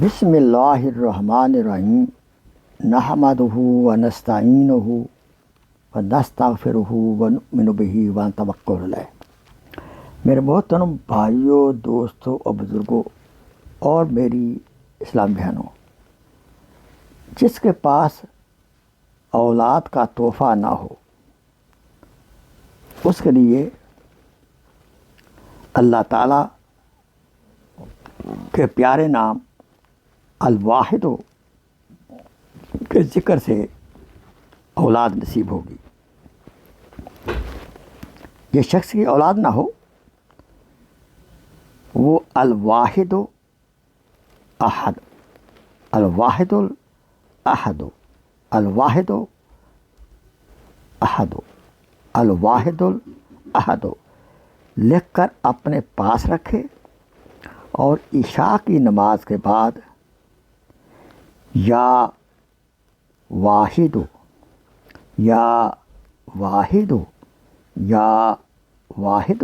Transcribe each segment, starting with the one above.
بسم اللہ الرحمن الرحیم نحمدہ ونستعینہ ونستغفرہ ونؤمن بہ ونتوکل علیہ۔ میرے محترم بھائیوں، دوستوں اور بزرگوں اور میری اسلام بہنوں، جس کے پاس اولاد کا تحفہ نہ ہو اس کے لیے اللہ تعالیٰ کے پیارے نام الواحد کے ذکر سے اولاد نصیب ہوگی۔ یہ شخص کی اولاد نہ ہو، وہ الواحد احد، الواحد الاحد، الواحد احد، الواحد الاحد لکھ کر اپنے پاس رکھے اور عشاء کی نماز کے بعد یا واحد یا واحد یا واحد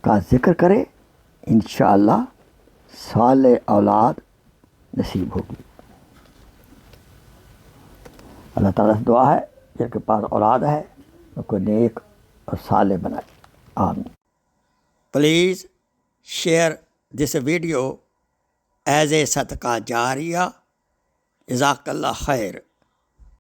کا ذکر کرے، انشاءاللہ صالح اولاد نصیب ہوگی۔ اللہ تعالیٰ سے دعا ہے جن کے پاس اولاد ہے ان کو نیک اور صالح بنائے، آمین۔ Please share this video as a صدقہ جاریہ۔ جزاک اللہ خیر۔